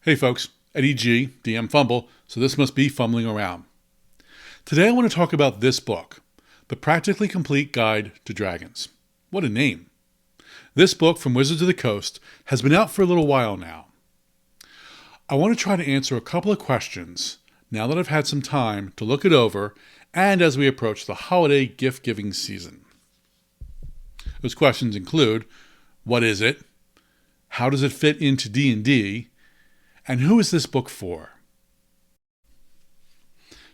Hey folks, Eddie G, DM Fumble, so this must be Fumbling Around. Today I want to talk about this book, The Practically Complete Guide to Dragons. What a name. This book from Wizards of the Coast has been out for a little while now. I want to try to answer a couple of questions now that I've had some time to look it over and as we approach the holiday gift-giving season. Those questions include, what is it? How does it fit into D&D? And who is this book for?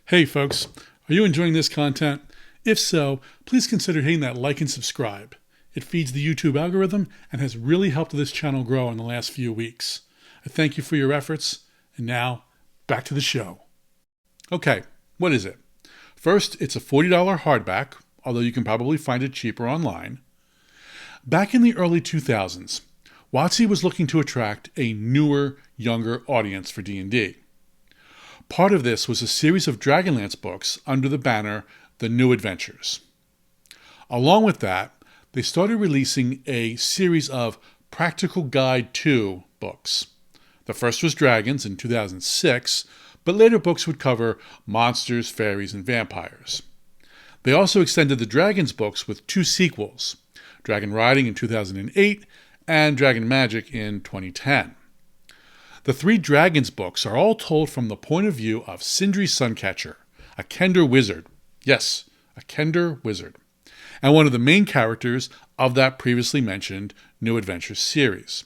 Hey folks, are you enjoying this content? If so, please consider hitting that like and subscribe. It feeds the YouTube algorithm and has really helped this channel grow in the last few weeks. I thank you for your efforts, and now, back to the show. Okay, what is it? First, it's a $40 hardback, although you can probably find it cheaper online. Back in the early 2000s, WotC was looking to attract a newer, younger audience for D&D. Part of this was a series of Dragonlance books under the banner The New Adventures. Along with that, they started releasing a series of Practical Guide to books. The first was Dragons in 2006, but later books would cover monsters, fairies, and vampires. They also extended the Dragons books with two sequels, Dragon Riding in 2008 and Dragon Magic in 2010. The three Dragons books are all told from the point of view of Sindri Suncatcher, a Kender wizard. Yes, a Kender wizard. And one of the main characters of that previously mentioned New Adventures series.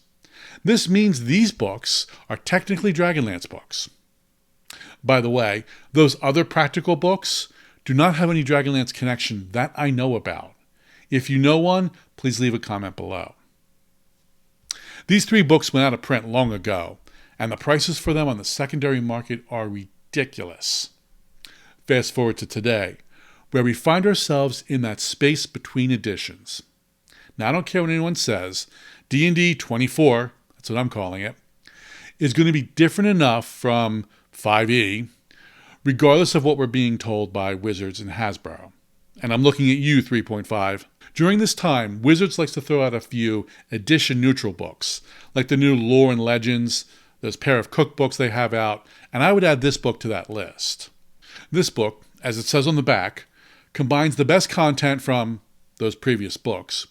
This means these books are technically Dragonlance books. By the way, those other practical books do not have any Dragonlance connection that I know about. If you know one, please leave a comment below. These three books went out of print long ago, and the prices for them on the secondary market are ridiculous. Fast forward to today, where we find ourselves in that space between editions. Now, I don't care what anyone says, D&D 24, that's what I'm calling it, is going to be different enough from 5e, regardless of what we're being told by Wizards and Hasbro. And I'm looking at you, 3.5. During this time, Wizards likes to throw out a few edition-neutral books, like the new Lore and Legends, those pair of cookbooks they have out, and I would add this book to that list. This book, as it says on the back, combines the best content from those previous books,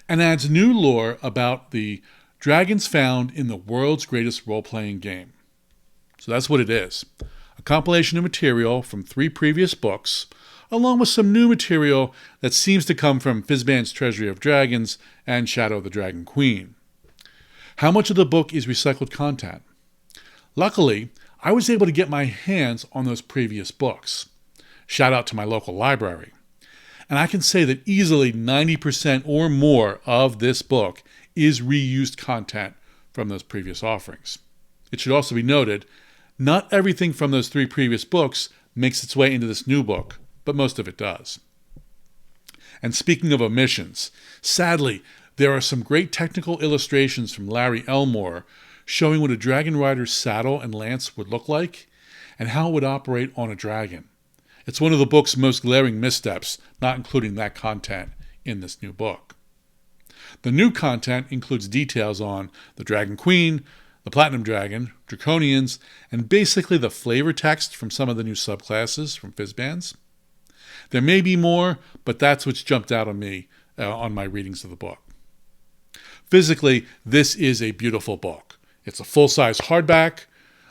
and adds new lore about the dragons found in the world's greatest role-playing game. So that's what it is. A compilation of material from three previous books, along with some new material that seems to come from Fizban's Treasury of Dragons and Shadow of the Dragon Queen. How much of the book is recycled content? Luckily, I was able to get my hands on those previous books. Shout out to my local library. And I can say that easily 90% or more of this book is reused content from those previous offerings. It should also be noted, not everything from those three previous books makes its way into this new book, but most of it does. And speaking of omissions, sadly, there are some great technical illustrations from Larry Elmore showing what a dragon rider's saddle and lance would look like and how it would operate on a dragon. It's one of the book's most glaring missteps, not including that content in this new book. The new content includes details on the Dragon Queen, the Platinum Dragon, Draconians, and basically the flavor text from some of the new subclasses from Fizban's. There may be more, but that's what's jumped out on me on my readings of the book. Physically, this is a beautiful book. It's a full-size hardback.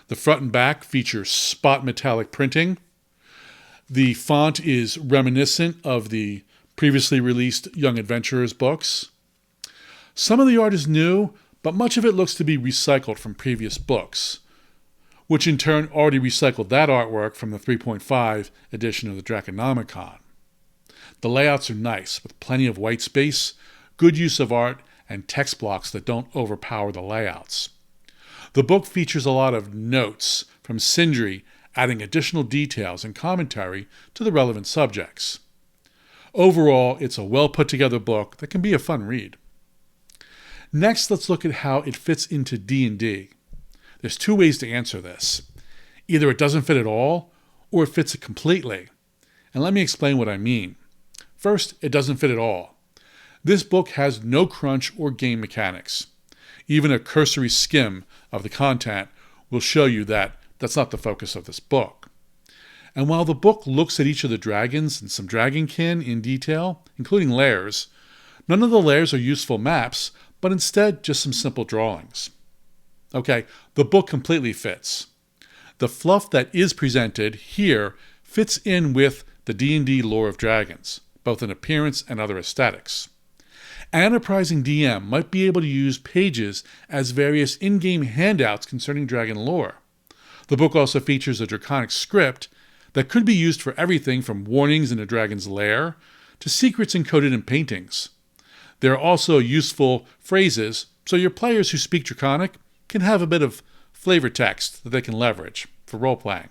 The front and back feature spot metallic printing. The font is reminiscent of the previously released Young Adventurers books. Some of the art is new, but much of it looks to be recycled from previous books, which in turn already recycled that artwork from the 3.5 edition of the Draconomicon. The layouts are nice, with plenty of white space, good use of art, and text blocks that don't overpower the layouts. The book features a lot of notes from Sindri, adding additional details and commentary to the relevant subjects. Overall, it's a well-put-together book that can be a fun read. Next, let's look at how it fits into D&D. There's two ways to answer this. Either it doesn't fit at all, or it fits it completely. And let me explain what I mean. First, it doesn't fit at all. This book has no crunch or game mechanics. Even a cursory skim of the content will show you that that's not the focus of this book. And while the book looks at each of the dragons and some dragonkin in detail, including lairs, none of the lairs are useful maps, but instead just some simple drawings. Okay, the book completely fits. The fluff that is presented here fits in with the D&D lore of dragons, both in appearance and other aesthetics. An enterprising DM might be able to use pages as various in-game handouts concerning dragon lore. The book also features a draconic script that could be used for everything from warnings in a dragon's lair to secrets encoded in paintings. There are also useful phrases, so your players who speak Draconic can have a bit of flavor text that they can leverage for role-playing.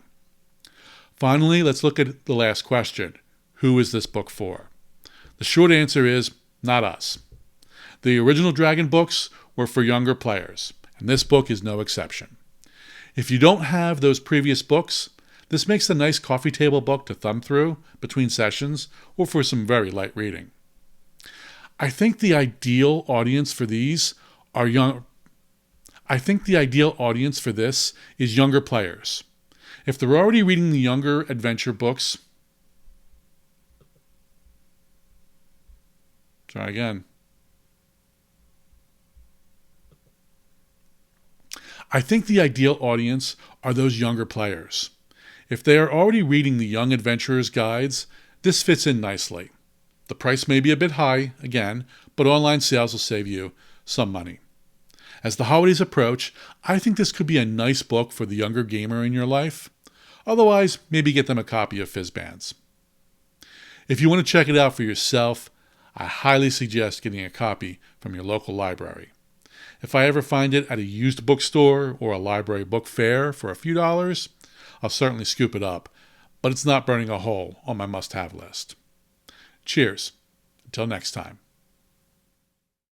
Finally, let's look at the last question. Who is this book for? The short answer is not us. The original Dragon books were for younger players, and this book is no exception. If you don't have those previous books, this makes a nice coffee table book to thumb through between sessions or for some very light reading. I think the ideal audience for these are the ideal audience for this is younger players. If they're already reading the younger adventure books, try again. I think the ideal audience are those younger players. If they are already reading the Young Adventurer's guides, this fits in nicely. The price may be a bit high, again, but online sales will save you some money. As the holidays approach, I think this could be a nice book for the younger gamer in your life. Otherwise, maybe get them a copy of Fizzbands. If you want to check it out for yourself, I highly suggest getting a copy from your local library. If I ever find it at a used bookstore or a library book fair for a few dollars, I'll certainly scoop it up, but it's not burning a hole on my must-have list. Cheers. Until next time.